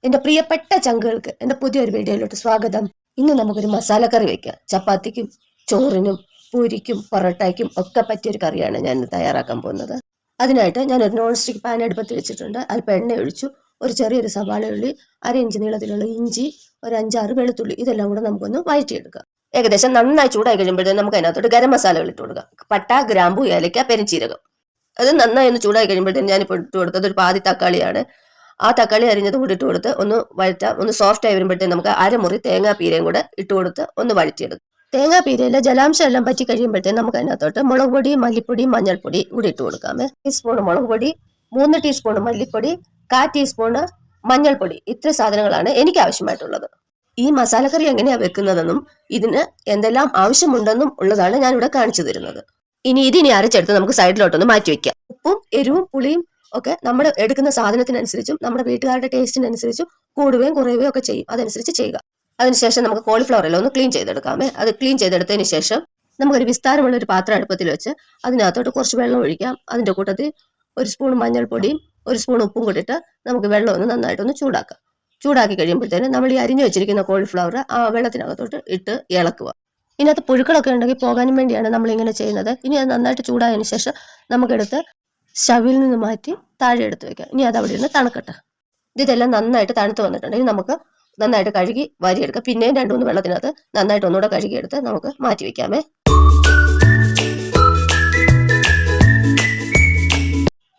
എന്റെ പ്രിയപ്പെട്ട ചങ്കുകൾക്ക് എന്റെ പുതിയൊരു വീഡിയോയിലോട്ട് സ്വാഗതം. ഇന്ന് നമുക്കൊരു മസാലക്കറി വെക്കാം. ചപ്പാത്തിക്കും ചോറിനും പൂരിക്കും പൊറോട്ടയ്ക്കും ഒക്കെ പറ്റിയൊരു കറിയാണ് ഞാൻ ഇന്ന് തയ്യാറാക്കാൻ പോകുന്നത്. അതിനായിട്ട് ഞാനൊരു നോൺ സ്റ്റിക്ക് പാൻ അടുപ്പത്ത് വെച്ചിട്ടുണ്ട്. അല്പം എണ്ണ ഒഴിച്ചു. ഒരു ചെറിയൊരു സവാള ഉള്ളി, 1/2 ഇഞ്ച് നീളത്തിലുള്ള ഇഞ്ചി, ഒരു 5-6 വെളുത്തുള്ളി, ഇതെല്ലാം കൂടെ നമുക്കൊന്ന് വഴറ്റിയെടുക്കാം. ഏകദേശം നന്നായി ചൂടായി കഴിയുമ്പോഴത്തേക്കും നമുക്ക് അതിനകത്തോട്ട് ഗരം മസാലകൾ ഇട്ട് കൊടുക്കാം. പട്ട, ഗ്രാമ്പു, ഏലക്ക, പെരുംജീരകം. അത് നന്നായി ഒന്ന് ചൂടായി കഴിയുമ്പോഴത്തേക്കും ഞാനിപ്പോൾ ഇട്ട് കൊടുത്തത് ഒരു പാതി തക്കാളിയാണ്. ആ തക്കാളി അരിഞ്ഞത് കൂടി ഇട്ട് കൊടുത്ത് ഒന്ന് വഴറ്റാം. ഒന്ന് സോഫ്റ്റ് ആയി വരുമ്പോഴത്തേക്ക് നമുക്ക് അരമുറി തേങ്ങാപ്പീരയും കൂടെ ഇട്ട് കൊടുത്ത് ഒന്ന് വഴറ്റിയെടുക്കും. തേങ്ങാപ്പീരയിലെ ജലാംശം എല്ലാം പറ്റി കഴിയുമ്പോഴത്തേക്ക് നമുക്ക് അതിനകത്തോട്ട് മുളക് പൊടി, മല്ലിപ്പൊടി, മഞ്ഞൾപ്പൊടി കൂടി ഇട്ട് കൊടുക്കാമേ. ടീസ്പൂൺ മുളക് പൊടി, 3 ടീസ്പൂൺ മല്ലിപ്പൊടി, 1/4 ടീസ്പൂണ് മഞ്ഞൾപ്പൊടി. ഇത്ര സാധനങ്ങളാണ് എനിക്ക് ആവശ്യമായിട്ടുള്ളത്. ഈ മസാലക്കറി എങ്ങനെയാണ് വെക്കുന്നതെന്നും ഇതിന് എന്തെല്ലാം ആവശ്യമുണ്ടെന്നും ഉള്ളതാണ് ഞാനിവിടെ കാണിച്ചു തരുന്നത്. ഇതിനി അരച്ചെടുത്ത് നമുക്ക് സൈഡിലോട്ടൊന്ന് മാറ്റി വെക്കാം. ഉപ്പും എരിവും പുളിയും ഒക്കെ നമ്മൾ എടുക്കുന്ന സാധനത്തിനനുസരിച്ചും നമ്മുടെ വീട്ടുകാരുടെ ടേസ്റ്റിനനുസരിച്ചും കൂടുകയും കുറയുകയും ഒക്കെ ചെയ്യും. അതനുസരിച്ച് ചെയ്യുക. അതിനുശേഷം നമുക്ക് കോളിഫ്ലവർ എല്ലാം ഒന്ന് ക്ലീൻ ചെയ്തെടുക്കാമേ. അത് ക്ലീൻ ചെയ്തെടുത്തതിന് ശേഷം നമുക്കൊരു വിസ്താരമുള്ള ഒരു പാത്രം അടുപ്പത്തിൽ വെച്ച് അതിനകത്തോട്ട് കുറച്ച് വെള്ളം ഒഴിക്കാം. അതിൻ്റെ കൂട്ടത്തിൽ 1 സ്പൂൺ മഞ്ഞൾപ്പൊടിയും 1 സ്പൂൺ ഉപ്പും കൂടിയിട്ട് നമുക്ക് വെള്ളം ഒന്ന് നന്നായിട്ടൊന്ന് ചൂടാക്കാം. ചൂടാക്കി കഴിയുമ്പോഴത്തേന് നമ്മൾ ഈ അരിഞ്ഞു വെച്ചിരിക്കുന്ന കോളിഫ്ലവർ ആ വെള്ളത്തിനകത്തോട്ട് ഇട്ട് ഇളക്കുക. ഇതിനകത്ത് പുഴുക്കളൊക്കെ ഉണ്ടെങ്കിൽ പോകാനും വേണ്ടിയാണ് നമ്മളിങ്ങനെ ചെയ്യുന്നത്. ഇനി അത് നന്നായിട്ട് ചൂടായതിനു ശേഷം നമുക്കെടുത്ത് സ്റ്റവിൽ നിന്ന് മാറ്റി താഴെ എടുത്ത് വെക്കാം. ഇനി അത് അവിടെ ഇരുന്ന് തണുക്കട്ടെ. ഇതെല്ലാം നന്നായിട്ട് തണുത്ത് വന്നിട്ടുണ്ടെങ്കിൽ നമുക്ക് നന്നായിട്ട് കഴുകി വാരിയെടുക്കാം. പിന്നെയും 2-3 വെള്ളത്തിനകത്ത് നന്നായിട്ട് ഒന്നുകൂടെ കഴുകിയെടുത്ത് നമുക്ക് മാറ്റി വെക്കാമേ.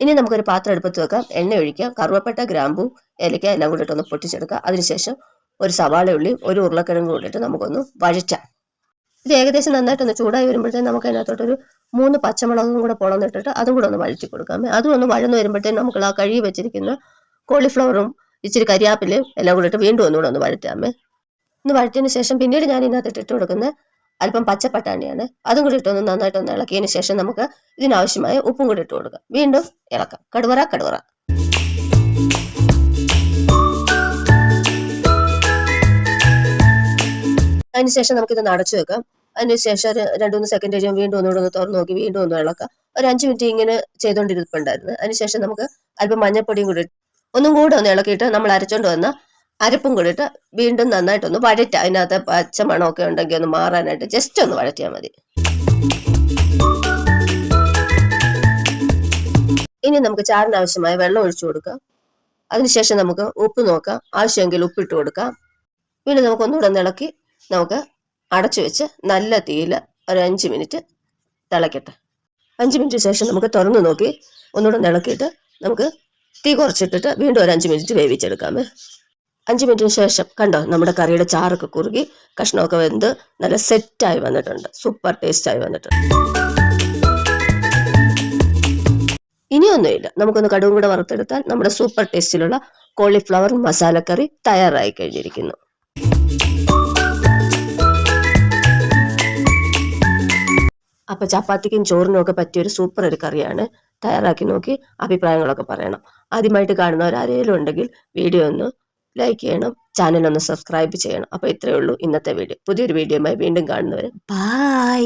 ഇനി നമുക്കൊരു പാത്രം എടുപ്പത്ത് വെക്കാം. എണ്ണ ഒഴിക്കാം. കറുവപ്പട്ട, ഗ്രാമ്പു, ഏലക്ക എല്ലാം കൂടിയിട്ട് ഒന്ന് പൊട്ടിച്ചെടുക്കാം. അതിനുശേഷം ഒരു സവാള ഉള്ളിയും ഒരു ഉരുളക്കിഴങ്ങും കൂടിയിട്ട് നമുക്കൊന്ന് വഴറ്റാം. ഇത് ഏകദേശം നന്നായിട്ടൊന്ന് ചൂടായി വരുമ്പോഴത്തേക്കും നമുക്ക് അതിനകത്തോട്ടൊരു 3 പച്ചമുളകും കൂടെ പൊളന്നിട്ടിട്ട് അതും കൂടെ ഒന്ന് വഴറ്റി കൊടുക്കാം. അതും ഒന്ന് വഴന്ന് വരുമ്പോഴത്തേക്കും നമുക്ക് ആ കഴുകി വെച്ചിരിക്കുന്ന കോളിഫ്ലവറും ഇച്ചിരി കരിയാപ്പിലയും എല്ലാം കൂടിയിട്ട് വീണ്ടും ഒന്നുകൂടെ ഒന്ന് വഴറ്റാമേ. ഒന്ന് വഴറ്റിയതിന് ശേഷം പിന്നീട് ഞാൻ ഇതിനകത്ത് ഇട്ട് കൊടുക്കുന്ന അല്പം പച്ചപ്പട്ടാണിയാണ്. അതും കൂടി ഇട്ടൊന്ന് നന്നായിട്ടൊന്ന് ഇളക്കിയതിന് ശേഷം നമുക്ക് ഇതിനാവശ്യമായ ഉപ്പും കൂടി ഇട്ട് കൊടുക്കാം. വീണ്ടും ഇളക്കാം. കടുവറ. അതിനുശേഷം നമുക്കിത് അടച്ചു വെക്കാം. അതിനുശേഷം ഒരു 2-3 സെക്കൻഡ് കഴിയുമ്പോൾ വീണ്ടും ഒന്നുകൂടെ ഒന്ന് തുറന്നു നോക്കി വീണ്ടും ഒന്ന് ഇളക്കാം. ഒരു 5 മിനിറ്റ് ഇങ്ങനെ ചെയ്തുകൊണ്ടിരിപ്പുണ്ടായിരുന്നു. അതിനുശേഷം നമുക്ക് അല്പം മഞ്ഞൾപ്പൊടിയും കൂടി ഒന്നും കൂടെ ഒന്ന് ഇളക്കിയിട്ട് നമ്മൾ അരച്ചോണ്ട് വന്ന അരപ്പും കൂടിയിട്ട് വീണ്ടും നന്നായിട്ടൊന്ന് വഴറ്റാം. അതിനകത്ത് പച്ച മണമൊക്കെ ഉണ്ടെങ്കിൽ ഒന്ന് മാറാനായിട്ട് ജസ്റ്റ് ഒന്ന് വഴറ്റിയാൽ മതി. ഇനി നമുക്ക് ചാറിന് ആവശ്യമായ വെള്ളം ഒഴിച്ചു കൊടുക്കാം. അതിനുശേഷം നമുക്ക് ഉപ്പ് നോക്കാം. ആവശ്യമെങ്കിൽ ഉപ്പിട്ട് കൊടുക്കാം. വീണ്ടും നമുക്ക് ഒന്നുകൂടെ ഒന്ന് ഇളക്കി നമുക്ക് അടച്ചു വെച്ച് നല്ല തീയിൽ ഒരു 5 മിനിറ്റ് തിളക്കട്ടെ. 5 മിനിറ്റ് ശേഷം നമുക്ക് തുറന്നു നോക്കി ഒന്നുകൂടെ ഇളക്കിയിട്ട് നമുക്ക് തീ കുറച്ചിട്ടിട്ട് വീണ്ടും ഒരു 5 മിനിറ്റ് വേവിച്ചെടുക്കാമേ. 5 മിനിറ്റിന് ശേഷം കണ്ടോ നമ്മുടെ കറിയുടെ ചാറൊക്കെ കുറുകി കഷ്ണമൊക്കെ വെന്ത് നല്ല സെറ്റായി വന്നിട്ടുണ്ട്. സൂപ്പർ ടേസ്റ്റായി വന്നിട്ടുണ്ട്. ഇനിയൊന്നുമില്ല, നമുക്കൊന്ന് കടുകും കൂടെ വറുത്തെടുത്താൽ നമ്മുടെ സൂപ്പർ ടേസ്റ്റിലുള്ള കോളിഫ്ലവർ മസാലക്കറി തയ്യാറായി കഴിഞ്ഞിരിക്കുന്നു. അപ്പോൾ ചപ്പാത്തിക്കും ചോറിനും ഒക്കെ പറ്റിയൊരു സൂപ്പർ ഒരു കറിയാണ്. തയ്യാറാക്കി നോക്കി അഭിപ്രായങ്ങളൊക്കെ പറയണം. ആദ്യമായിട്ട് കാണുന്നവർ ആരെങ്കിലും ഉണ്ടെങ്കിൽ വീഡിയോ ഒന്ന് ലൈക്ക് ചെയ്യണം, ചാനൽ ഒന്ന് സബ്സ്ക്രൈബ് ചെയ്യണം. അപ്പോൾ ഇത്രയേ ഉള്ളൂ ഇന്നത്തെ വീഡിയോ. പുതിയൊരു വീഡിയോയുമായി വീണ്ടും കാണുന്നവരെ ബൈ.